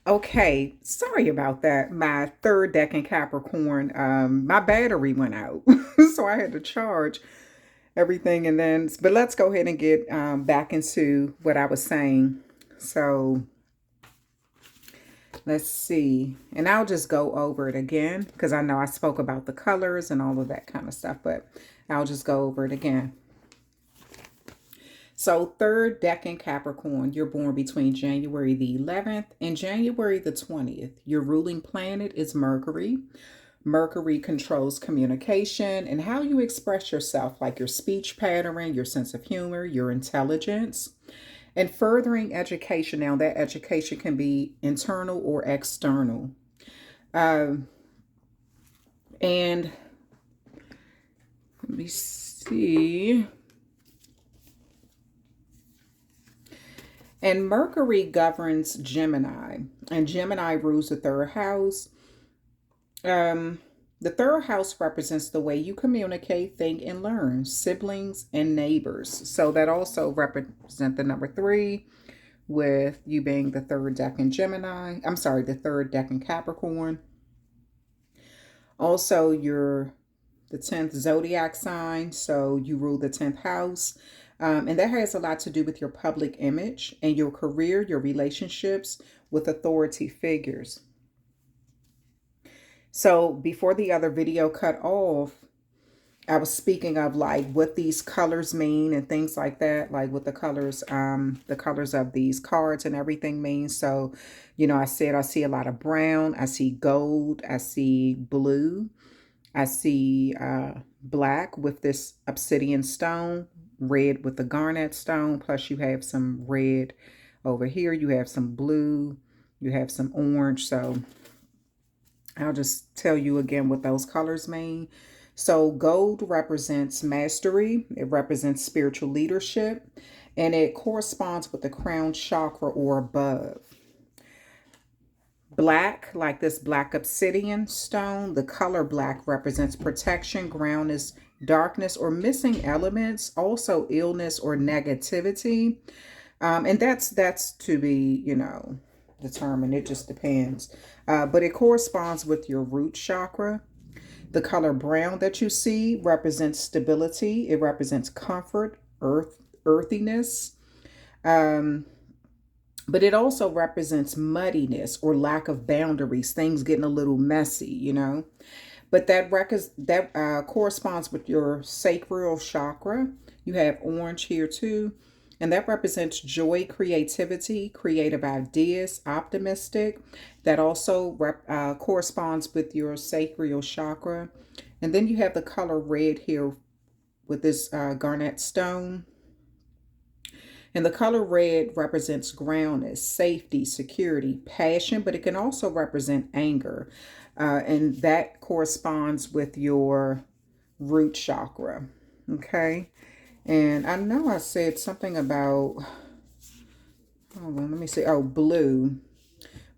Okay, sorry about that. My third deck in Capricorn, my battery went out, so I had to charge everything. And then, but let's go ahead and get back into what I was saying. So let's see, and I'll just go over it again because I know I spoke about the colors and all of that kind of stuff, but I'll just go over it again. So third decan Capricorn, you're born between January the 11th and January the 20th. Your ruling planet is Mercury. Mercury controls communication and how you express yourself, like your speech pattern, your sense of humor, your intelligence, and furthering education. Now, that education can be internal or external. Um, and let me see. And Mercury governs Gemini, and Gemini rules the third house. Um, the third house represents the way you communicate, think, and learn, siblings and neighbors. So that also represent the number three, with you being the third decan Gemini. I'm sorry, the third decan Capricorn. Also, you're the 10th zodiac sign, so you rule the 10th house. And that has a lot to do with your public image and your career, your relationships with authority figures. So before the other video cut off, I was speaking of like what these colors mean and things like that, like what the colors of these cards and everything means. So, I said I see a lot of brown, I see gold, I see blue, I see black with this obsidian stone, red with the garnet stone, plus you have some red over here, you have some blue, you have some orange. So I'll just tell you again what those colors mean. So gold represents mastery. It represents spiritual leadership, and it corresponds with the crown chakra or above. Black, like this black obsidian stone, the color black represents protection, groundness, darkness, or missing elements, also illness or negativity. And that's to be, determined. It just depends. But it corresponds with your root chakra. The color brown that you see represents stability. It represents comfort, earthiness. But it also represents muddiness or lack of boundaries, things getting a little messy. But that corresponds with your sacral chakra. You have orange here too. And that represents joy, creativity, creative ideas, optimistic. That also corresponds with your sacral chakra. And then you have the color red here with this garnet stone. And the color red represents groundness, safety, security, passion, but it can also represent anger. And that corresponds with your root chakra. Okay. And I know I said something about, hold on, let me see. Oh, blue.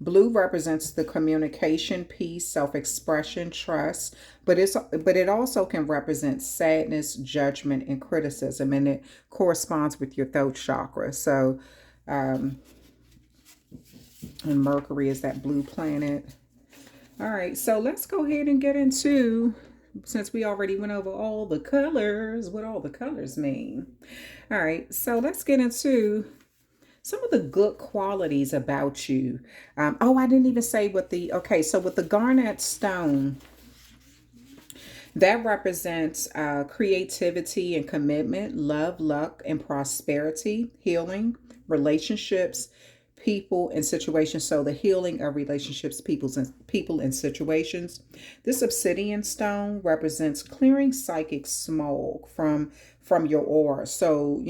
Blue represents the communication, peace, self-expression, trust, but it also can represent sadness, judgment, and criticism, and it corresponds with your throat chakra. So, and Mercury is that blue planet. All right, so let's go ahead and get into, since we already went over all the colors, what all the colors mean. All right, so let's get into some of the good qualities about you. Oh, I didn't even say what okay, so with the garnet stone, that represents creativity and commitment, love, luck, and prosperity, healing, relationships, people and situations. So the healing of relationships, people and situations. This obsidian stone represents clearing psychic smog from your aura. So,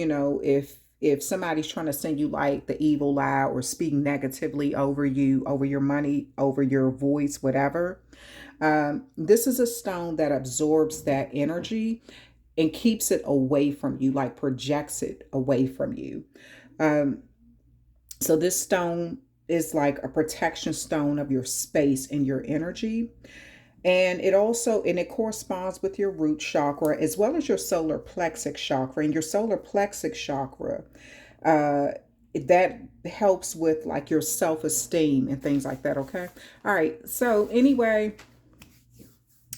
if somebody's trying to send you like the evil lie or speak negatively over you, over your money, over your voice, whatever, this is a stone that absorbs that energy and keeps it away from you, like projects it away from you. So this stone is like a protection stone of your space and your energy. And it corresponds with your root chakra as well as your solar plexus chakra. And your solar plexus chakra that helps with like your self-esteem and things like that. Okay. All right. So anyway,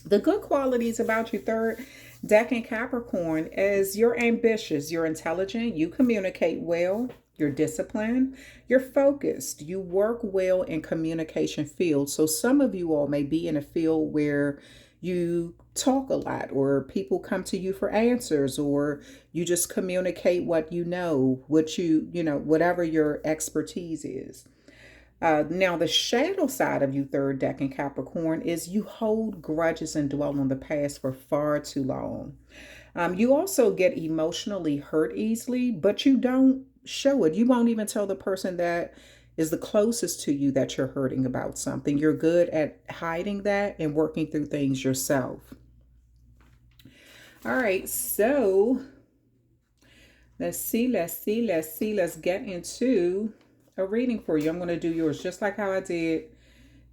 the good qualities about you, third Decan Capricorn, is you're ambitious, you're intelligent, you communicate well, you're disciplined, you're focused, you work well in communication fields. So some of you all may be in a field where you talk a lot, or people come to you for answers, or you just communicate what you know, whatever your expertise is. Now, the shadow side of you, third decan Capricorn, is you hold grudges and dwell on the past for far too long. You also get emotionally hurt easily, but you don't show it. You won't even tell the person that is the closest to you that you're hurting about something. You're good at hiding that and working through things yourself. All right, so let's get into a reading for you. I'm going to do yours just like how I did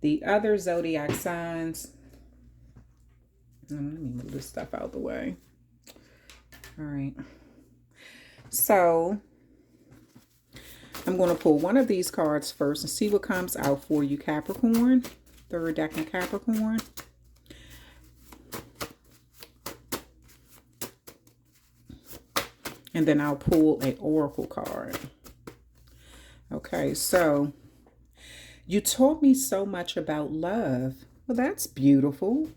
the other zodiac signs. Let me move this stuff out the way. All right. So I'm going to pull one of these cards first and see what comes out for you, Capricorn. Third decan Capricorn. And then I'll pull an oracle card. Okay, so you taught me so much about love. Well, that's beautiful.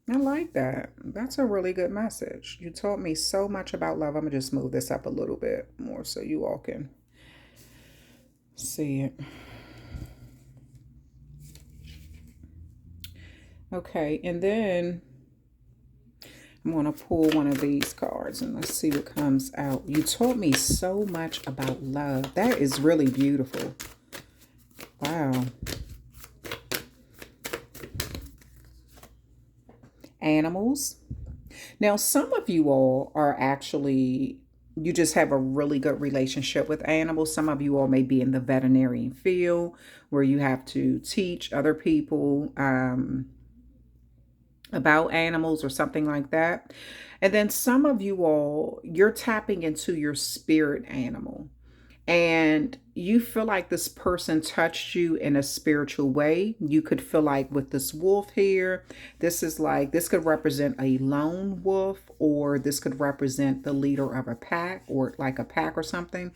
I like that. That's a really good message. You taught me so much about love. I'm going to just move this up a little bit more so you all can see it. Okay, and then I'm going to pull one of these cards and let's see what comes out. You taught me so much about love. That is really beautiful. Wow. Animals. Now, some of you all are actually, you just have a really good relationship with animals. Some of you all may be in the veterinarian field where you have to teach other people about animals or something like that. And then some of you all, you're tapping into your spirit animal. And you feel like this person touched you in a spiritual way. You could feel like with this wolf here, this could represent a lone wolf, or this could represent the leader of a pack, or like a pack or something.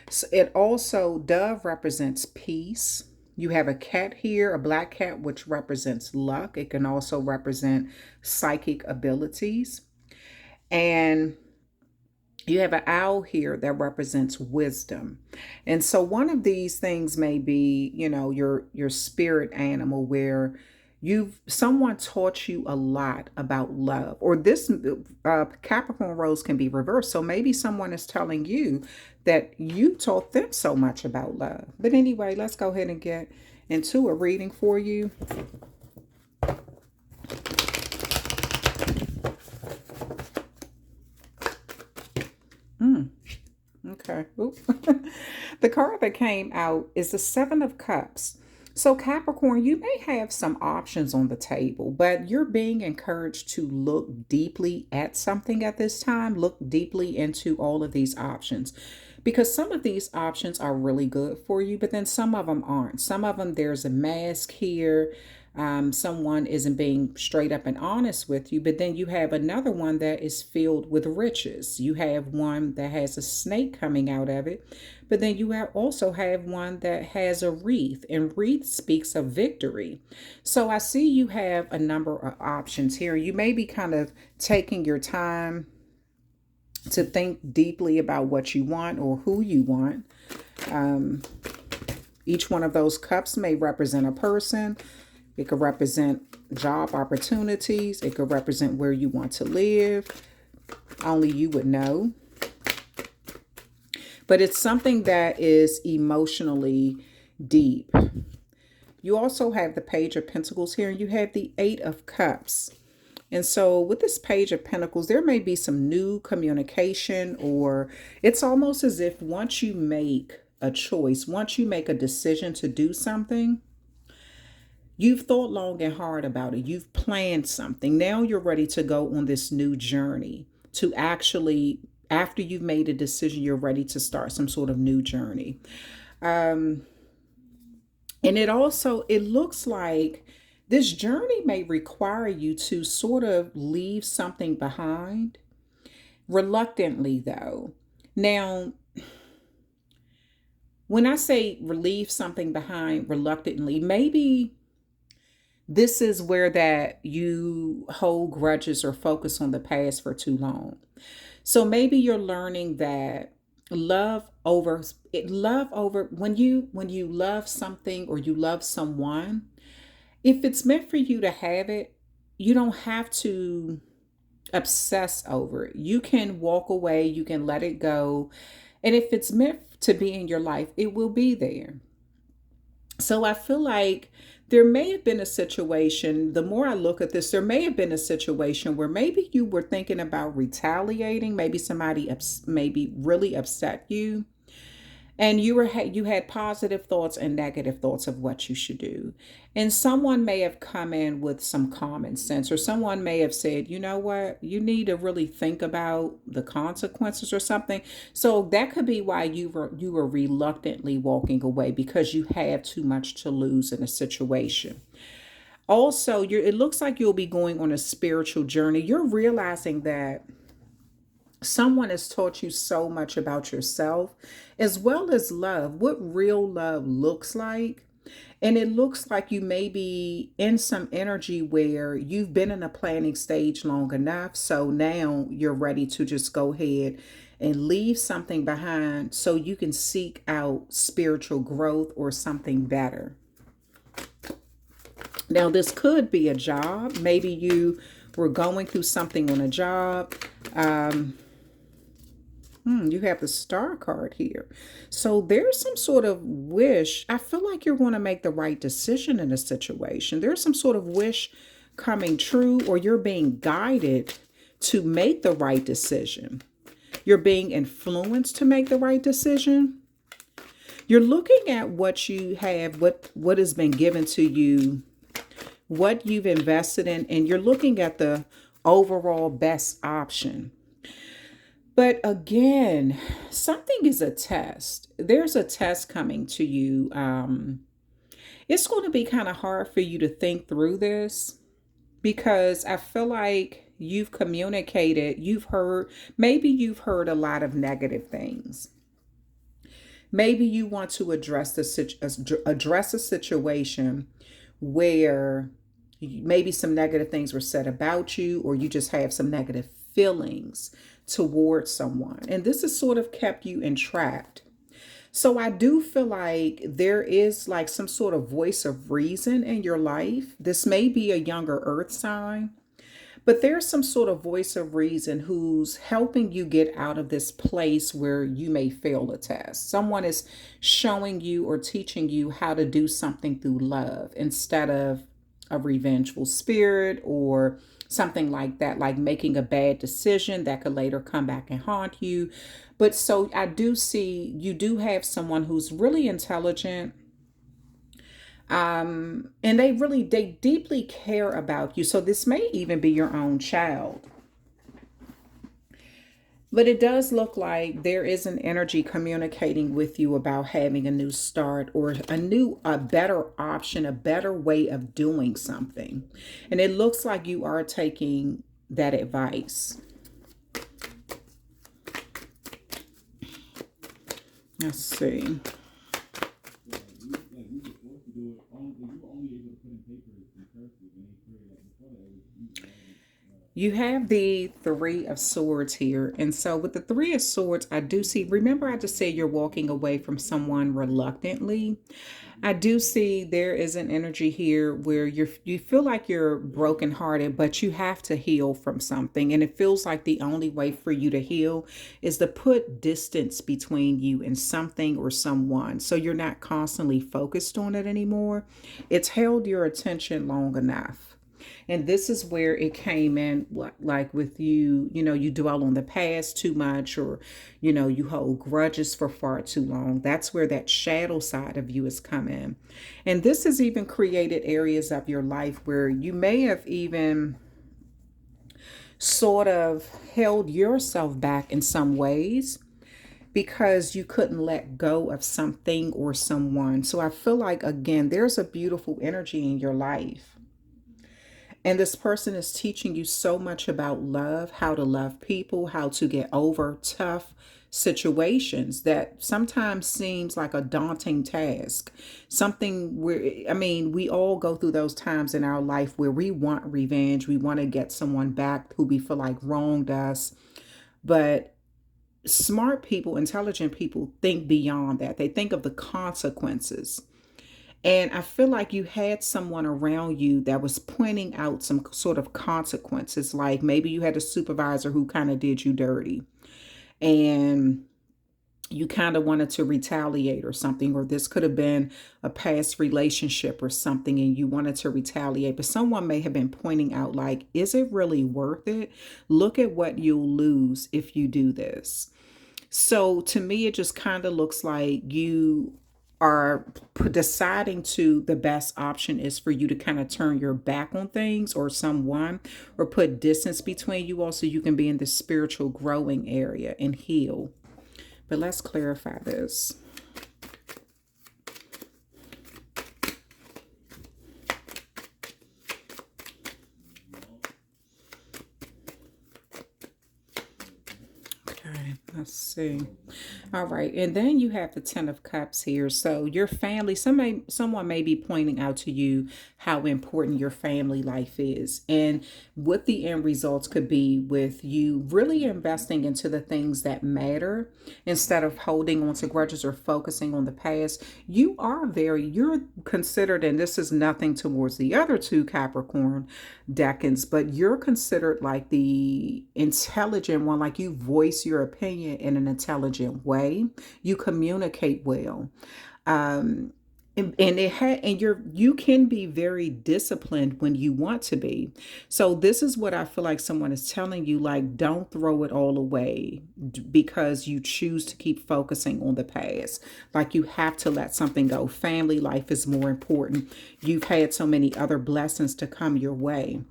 So it also, dove represents peace. You have a cat here, a black cat, which represents luck. It can also represent psychic abilities. And you have an owl here that represents wisdom. And so one of these things may be, your spirit animal, where someone taught you a lot about love. Or this Capricorn rose can be reversed. So maybe someone is telling you that you taught them so much about love. But anyway, let's go ahead and get into a reading for you. Okay. The card that came out is the Seven of Cups. So Capricorn, you may have some options on the table, but you're being encouraged to look deeply at something at this time. Look deeply into all of these options, because some of these options are really good for you, but then some of them aren't. Some of them, there's a mask here. Someone isn't being straight up and honest with you, but then you have another one that is filled with riches. You have one that has a snake coming out of it, but then you also have one that has a wreath, and wreath speaks of victory. So I see you have a number of options here. You may be kind of taking your time to think deeply about what you want or who you want. Each one of those cups may represent a person. It could represent job opportunities. It could represent where you want to live. Only you would know. But it's something that is emotionally deep. You also have the Page of Pentacles here, and you have the Eight of Cups. And so with this Page of Pentacles, there may be some new communication, or it's almost as if once you make a choice, once you make a decision to do something, you've thought long and hard about it. You've planned something. Now you're ready to go on this new journey to actually After you've made a decision, you're ready to start some sort of new journey. And it looks like this journey may require you to sort of leave something behind, reluctantly though. Now, when I say leave something behind reluctantly, maybe this is where that you hold grudges or focus on the past for too long. So maybe you're learning that love over when you love something or you love someone, if it's meant for you to have it, you don't have to obsess over it. You can walk away, you can let it go. And if it's meant to be in your life, it will be there. So I feel like there may have been a situation, the more I look at this, there may have been a situation where maybe you were thinking about retaliating, maybe somebody maybe really upset you, and you had positive thoughts and negative thoughts of what you should do. And someone may have come in with some common sense, or someone may have said, you know what, you need to really think about the consequences or something. So that could be why you were reluctantly walking away, because you have too much to lose in a situation. Also, it looks like you'll be going on a spiritual journey. You're realizing that someone has taught you so much about yourself, as well as love, what real love looks like. And it looks like you may be in some energy where you've been in a planning stage long enough. So now you're ready to just go ahead and leave something behind so you can seek out spiritual growth or something better. Now, this could be a job. Maybe you were going through something on a job. You have the star card here. So there's some sort of wish. I feel like you're going to make the right decision in a situation. There's some sort of wish coming true, or you're being guided to make the right decision. You're being influenced to make the right decision. You're looking at what you have, what has been given to you, what you've invested in, and you're looking at the overall best option. But again, something is a test. There's a test coming to you. It's going to be kind of hard for you to think through this, because I feel like maybe you've heard a lot of negative things. Maybe you want to address a situation where maybe some negative things were said about you, or you just have some negative feelings towards someone. And this has sort of kept you entrapped. So I do feel like there is like some sort of voice of reason in your life. This may be a younger earth sign, but there's some sort of voice of reason who's helping you get out of this place where you may fail a test. Someone is showing you or teaching you how to do something through love instead of a revengeful spirit or something like that, like making a bad decision that could later come back and haunt you. But so I do see you do have someone who's really intelligent, and they deeply care about you. So this may even be your own child. But it does look like there is an energy communicating with you about having a new start, or a better option, a better way of doing something. And it looks like you are taking that advice. Let's see. You have the Three of Swords here. And so with the Three of Swords, I do see, remember I just said you're walking away from someone reluctantly. I do see there is an energy here where you feel like you're brokenhearted, but you have to heal from something. And it feels like the only way for you to heal is to put distance between you and something or someone. So you're not constantly focused on it anymore. It's held your attention long enough. And this is where it came in, like with you, you dwell on the past too much, or, you hold grudges for far too long. That's where that shadow side of you has come in. And this has even created areas of your life where you may have even sort of held yourself back in some ways because you couldn't let go of something or someone. So I feel like, again, there's a beautiful energy in your life. And this person is teaching you so much about love, how to love people, how to get over tough situations that sometimes seems like a daunting task. Something where, I mean, we all go through those times in our life where we want revenge. We want to get someone back who we feel like wronged us. But smart people, intelligent people think beyond that. They think of the consequences. And I feel like you had someone around you that was pointing out some sort of consequences. Like maybe you had a supervisor who kind of did you dirty and you kind of wanted to retaliate or something, or this could have been a past relationship or something and you wanted to retaliate. But someone may have been pointing out, like, is it really worth it? Look at what you'll lose if you do this. So to me, it just kind of looks like you are deciding to the best option is for you to kind of turn your back on things or someone or put distance between you all so you can be in the spiritual growing area and heal. But let's clarify this. Okay, let's see. All right, and then you have the Ten of Cups here. So your family, someone may be pointing out to you how important your family life is, and what the end results could be with you really investing into the things that matter instead of holding on to grudges or focusing on the past. You're considered, and this is nothing towards the other two Capricorn Decans, but you're considered like the intelligent one, like you voice your opinion in an intelligent way. You communicate well. Um, and you can be very disciplined when you want to be. So this is what I feel like someone is telling you, like, don't throw it all away because you choose to keep focusing on the past. Like, you have to let something go. Family life is more important. You've had so many other blessings to come your way.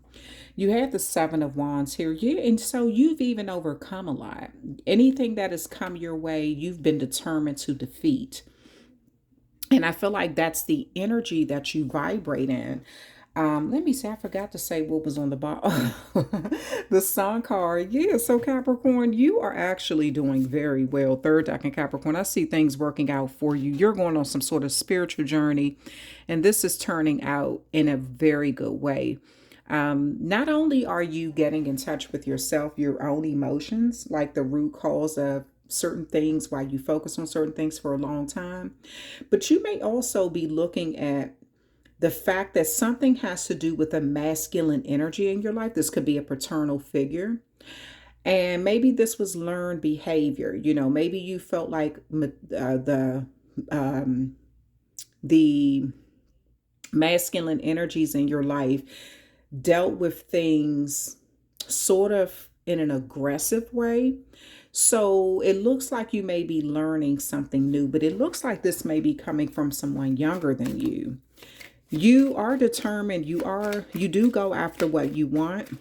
You have the Seven of Wands here. And so you've even overcome a lot. Anything that has come your way, you've been determined to defeat. And I feel like that's the energy that you vibrate in. Let me see. I forgot to say what was on the bottom. The Sun card. Yeah, so Capricorn, you are actually doing very well. Third deck in Capricorn. I see things working out for you. You're going on some sort of spiritual journey, and this is turning out in a very good way. Not only are you getting in touch with yourself, your own emotions, like the root cause of certain things, why you focus on certain things for a long time, but you may also be looking at the fact that something has to do with a masculine energy in your life. This could be a paternal figure. And maybe this was learned behavior. Maybe you felt like um, the masculine energies in your life dealt with things sort of in an aggressive way. So it looks like you may be learning something new, but it looks like this may be coming from someone younger than you. You are determined. You do go after what you want.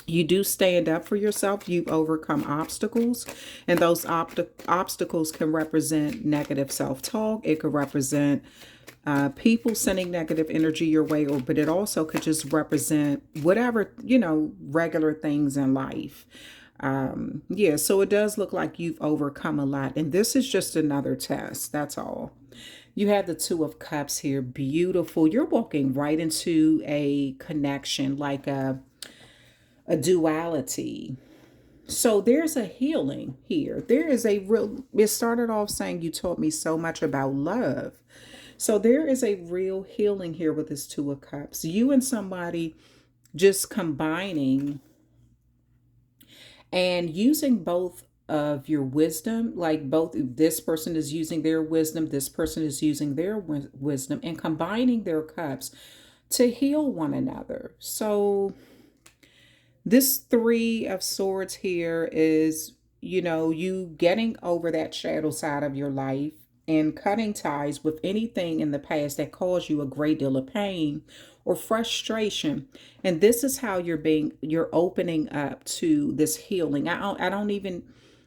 You do stand up for yourself. You've overcome obstacles, and those obstacles can represent negative self-talk. It could represent people sending negative energy your way, but it also could just represent whatever, regular things in life. Yeah, so it does look like you've overcome a lot, and this is just another test. That's all. You have the Two of Cups here. Beautiful. You're walking right into a connection, like a duality. So there's a healing here. There is a real, it started off saying you taught me so much about love. So there is a real healing here with this Two of Cups. You and somebody just combining and using both of your wisdom, like both this person is using their wisdom, this person is using their wisdom, and combining their cups to heal one another. So this Three of Swords here is, you getting over that shadow side of your life. and cutting ties with anything in the past that caused you a great deal of pain or frustration. And this is how you're opening up to this healing. I don't even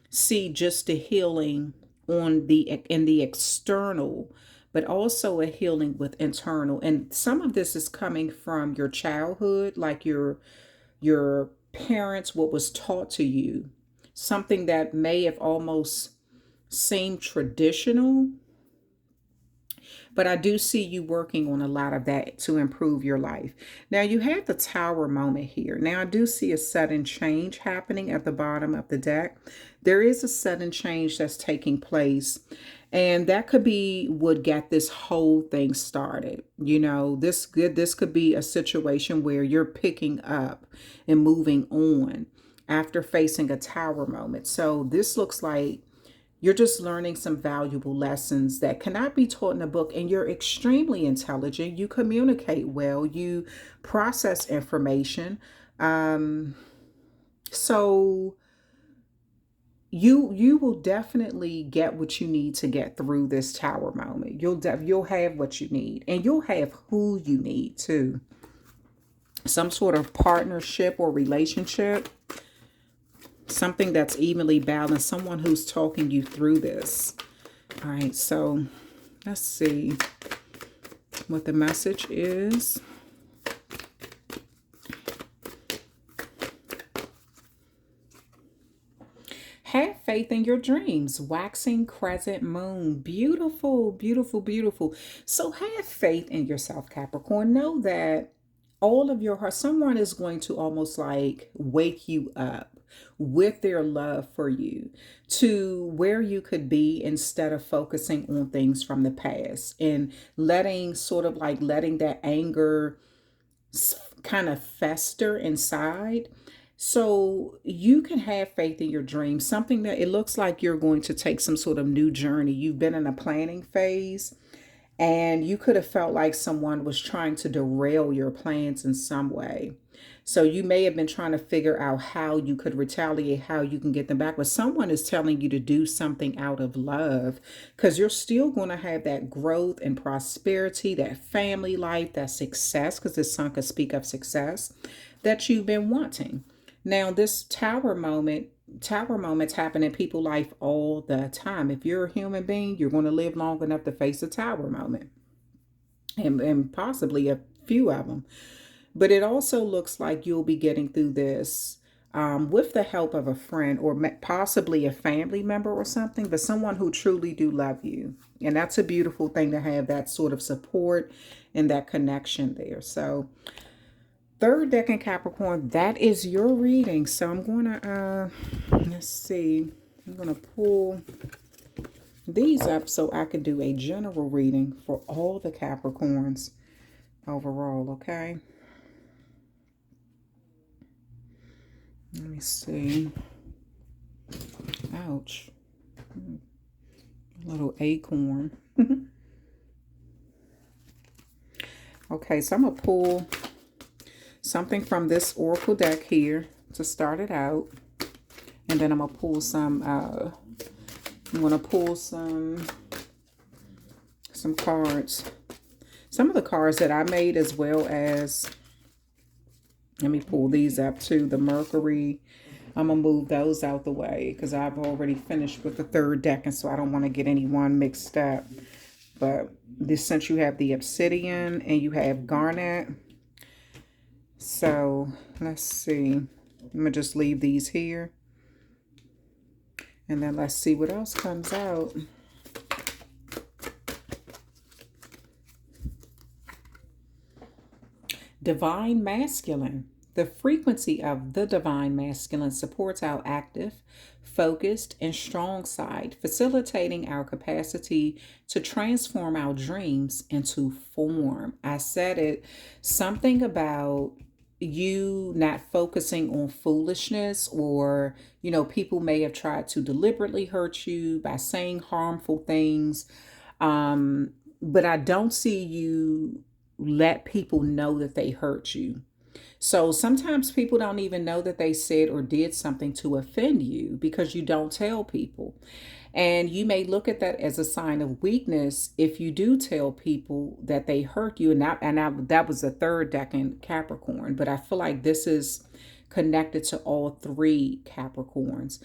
see just the healing on the in the external, but also a healing with internal. And some of this is coming from your childhood, like your parents, what was taught to you, something that may have almost seemed traditional, but I do see you working on a lot of that to improve your life. Now, you have the Tower moment here. Now, I do see a sudden change happening at the bottom of the deck. There is a sudden change that's taking place. And that could be what got this whole thing started. You know, this could be a situation where you're picking up and moving on after facing a Tower moment. So this looks like you're just learning some valuable lessons that cannot be taught in a book, and you're extremely intelligent. You communicate well, you process information. So you will definitely get what you need to get through this Tower moment. You'll have what you need, and you'll have who you need too. Some sort of partnership or relationship, something that's evenly balanced, someone who's talking you through this. All right, so let's see what the message is. Have faith in your dreams. Waxing crescent moon. Beautiful, beautiful, beautiful. So have faith in yourself, Capricorn. Know that all of your heart, someone is going to almost like wake you up with their love for you to where you could be, instead of focusing on things from the past and letting that anger kind of fester inside. So you can have faith in your dreams, something that it looks like you're going to take some sort of new journey. You've been in a planning phase, and you could have felt like someone was trying to derail your plans in some way. So you may have been trying to figure out how you could retaliate, how you can get them back. But someone is telling you to do something out of love, because you're still going to have that growth and prosperity, that family life, that success, because this sun could speak of success that you've been wanting. Now, this tower moments happen in people's life all the time. If you're a human being, you're going to live long enough to face a tower moment, and possibly a few of them. But it also looks like you'll be getting through this with the help of a friend, or possibly a family member or something, but someone who truly do love you. And that's a beautiful thing to have that sort of support and that connection there. So third decan Capricorn, that is your reading. So I'm going to, let's see, I'm going to pull these up so I can do a general reading for all the Capricorns overall, okay? Let me see. Ouch. A little acorn. Okay, so I'm going to pull something from this oracle deck here to start it out. And then I'm going to pull some, some cards. Some of the cards that I made, as well as, let me pull these up too. The Mercury. I'm going to move those out the way because I've already finished with the third deck, and so I don't want to get anyone mixed up. But this, since you have the Obsidian and you have Garnet. So let's see. I'm going to just leave these here. And then let's see what else comes out. Divine Masculine. The frequency of the Divine Masculine supports our active, focused, and strong side, facilitating our capacity to transform our dreams into form. I said it, something about you not focusing on foolishness, or, you know, people may have tried to deliberately hurt you by saying harmful things. But I don't see you let people know that they hurt you. So sometimes people don't even know that they said or did something to offend you because you don't tell people. And you may look at that as a sign of weakness if you do tell people that they hurt you. That was the third decan Capricorn, but I feel like this is connected to all three Capricorns.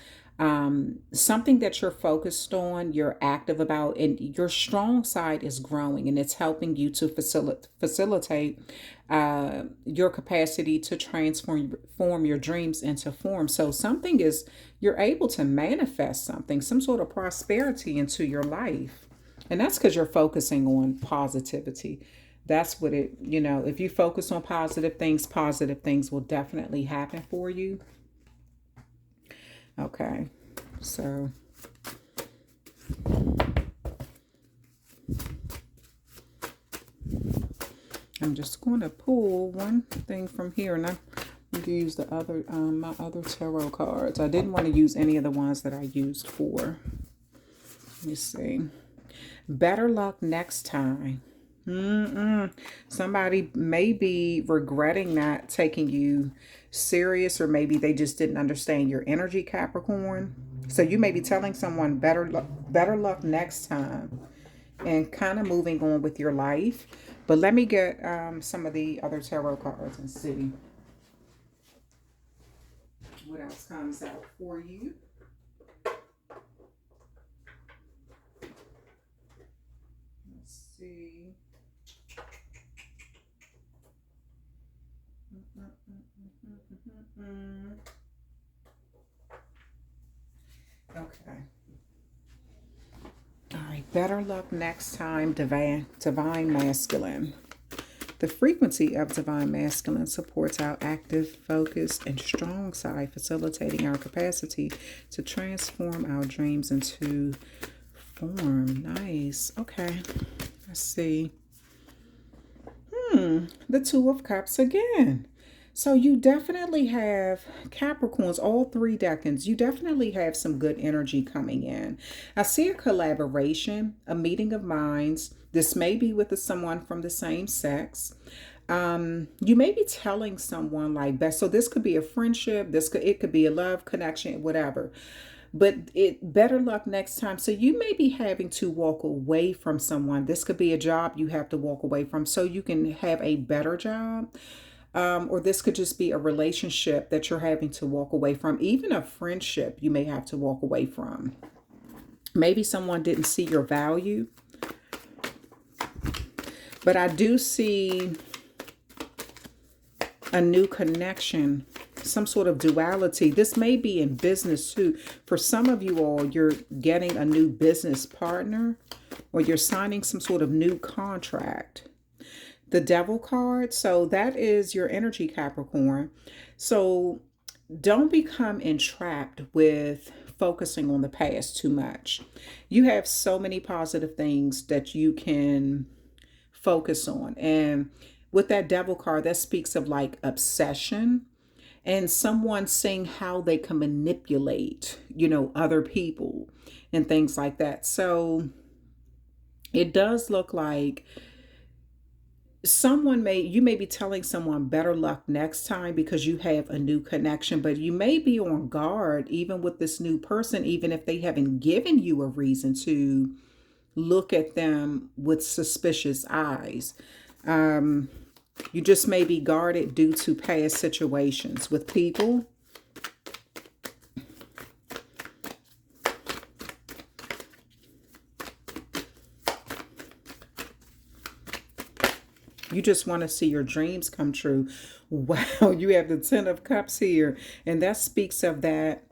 Something that you're focused on, you're active about, and your strong side is growing, and it's helping you to facilitate your capacity to transform your dreams into form. So something is, you're able to manifest something, some sort of prosperity into your life. And that's because you're focusing on positivity. That's what it, if you focus on positive things will definitely happen for you. Okay, so I'm just going to pull one thing from here, and I'm going to use the other, my other tarot cards. I didn't want to use any of the ones that I used for. Let me see. Better luck next time. Somebody may be regretting not taking you serious, or maybe they just didn't understand your energy, Capricorn. So you may be telling someone better luck next time, and kind of moving on with your life. But let me get some of the other tarot cards and see what else comes out for you. Let's see. Okay. All right. Better luck next time, divine masculine. The frequency of divine masculine supports our active, focused, and strong side, facilitating our capacity to transform our dreams into form. Nice. Okay. Let's see. The Two of Cups again. So you definitely have Capricorns, all three decans. You definitely have some good energy coming in. I see a collaboration, a meeting of minds. This may be with someone from the same sex. You may be telling someone like that. So this could be a friendship. It could be a love connection, whatever. But better luck next time. So you may be having to walk away from someone. This could be a job you have to walk away from so you can have a better job. Or this could just be a relationship that you're having to walk away from. Even a friendship you may have to walk away from. Maybe someone didn't see your value. But I do see a new connection, some sort of duality. This may be in business too. For some of you all, you're getting a new business partner, or you're signing some sort of new contract. The Devil card. So that is your energy, Capricorn. So don't become entrapped with focusing on the past too much. You have so many positive things that you can focus on. And with that Devil card, that speaks of like obsession and someone seeing how they can manipulate, other people and things like that. So it does look like you may be telling someone better luck next time because you have a new connection, but you may be on guard even with this new person, even if they haven't given you a reason to look at them with suspicious eyes. You just may be guarded due to past situations with people. You just want to see your dreams come true. Wow, you have the Ten of Cups here. And that speaks of that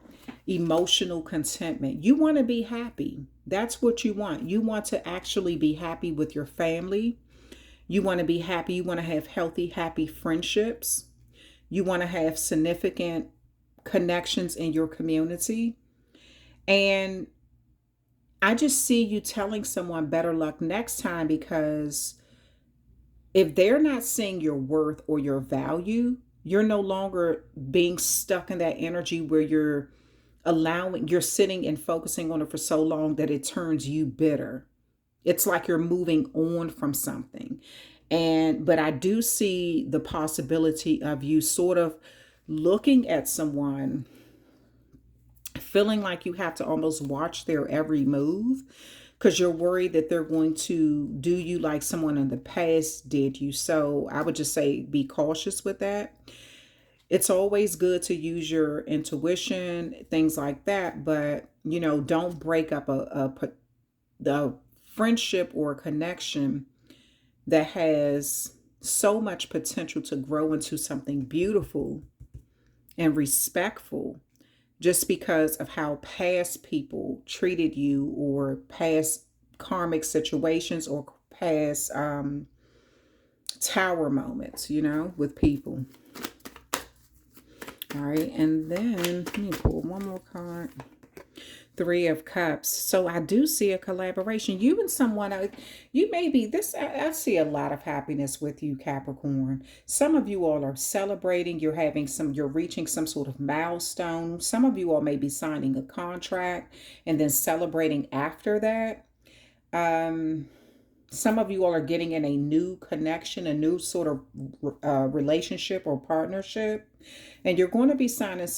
emotional contentment. You want to be happy. That's what you want. You want to actually be happy with your family. You want to be happy. You want to have healthy, happy friendships. You want to have significant connections in your community. And I just see you telling someone better luck next time, because if they're not seeing your worth or your value, you're no longer being stuck in that energy where you're sitting and focusing on it for so long that it turns you bitter. It's like you're moving on from something. But I do see the possibility of you sort of looking at someone feeling like you have to almost watch their every move because you're worried that they're going to do you like someone in the past did you. So I would just say be cautious with that. It's always good to use your intuition, things like that, but don't break up the friendship or connection that has so much potential to grow into something beautiful and respectful just because of how past people treated you or past karmic situations or past tower moments, with people. All right, and then let me pull one more card. Three of Cups. So I do see a collaboration. You and someone, you may be this. I see a lot of happiness with you, Capricorn. Some of you all are celebrating. You're reaching some sort of milestone. Some of you all may be signing a contract and then celebrating after that. Some of you all are getting in a new connection, a new sort of relationship or partnership. And you're going to be signing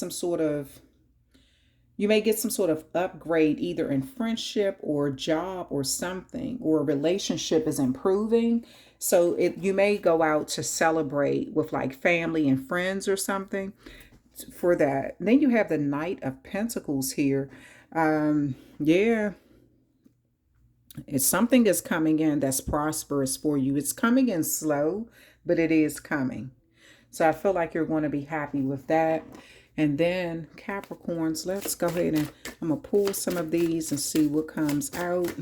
you may get some sort of upgrade either in friendship or job or something, or a relationship is improving. So you may go out to celebrate with like family and friends or something for that. Then you have the Knight of Pentacles here. Yeah. It's something is coming in that's prosperous for you. It's coming in slow, but it is coming. So I feel like you're going to be happy with that. And then Capricorns, let's go ahead and I'm going to pull some of these and see what comes out.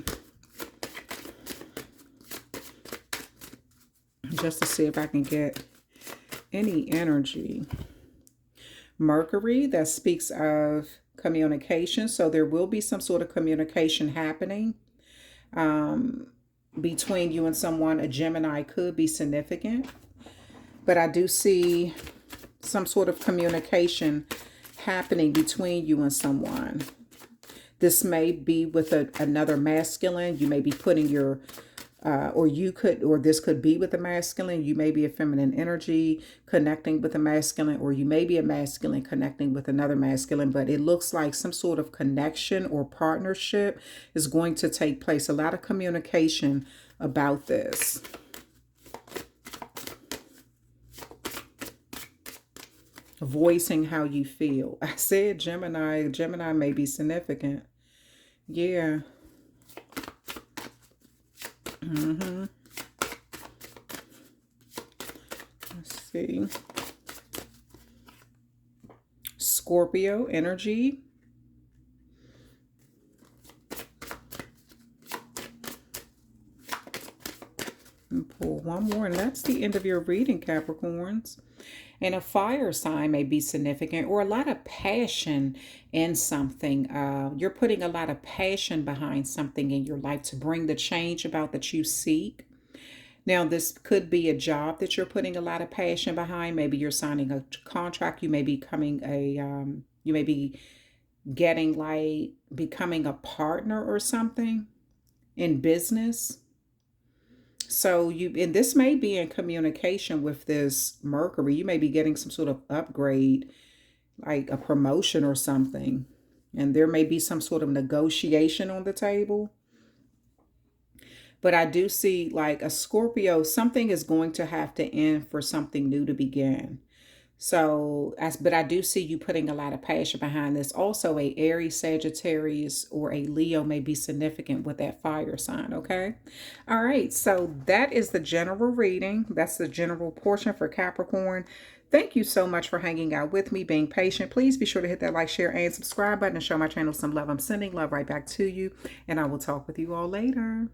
Just to see if I can get any energy. Mercury, that speaks of communication. So there will be some sort of communication happening between you and someone. A Gemini could be significant. But I do see some sort of communication happening between you and someone. This may be with another masculine. You may be putting your, or this could be with a masculine. You may be a feminine energy connecting with a masculine, or you may be a masculine connecting with another masculine. But it looks like some sort of connection or partnership is going to take place. A lot of communication about this. Voicing how you feel. I said Gemini. Gemini may be significant. Yeah. Let's see. Scorpio energy. And pull one more, and that's the end of your reading, Capricorns. And a fire sign may be significant, or a lot of passion in something. You're putting a lot of passion behind something in your life to bring the change about that you seek. Now, this could be a job that you're putting a lot of passion behind. Maybe you're signing a contract. You may be becoming a partner or something in business. So and this may be in communication with this Mercury. You may be getting some sort of upgrade, like a promotion or something. And there may be some sort of negotiation on the table. But I do see like a Scorpio, something is going to have to end for something new to begin. So, but I do see you putting a lot of passion behind this. Also, a Aries, Sagittarius, or a Leo may be significant with that fire sign, okay? All right, so that is the general reading. That's the general portion for Capricorn. Thank you so much for hanging out with me, being patient. Please be sure to hit that like, share, and subscribe button and show my channel some love. I'm sending love right back to you, and I will talk with you all later.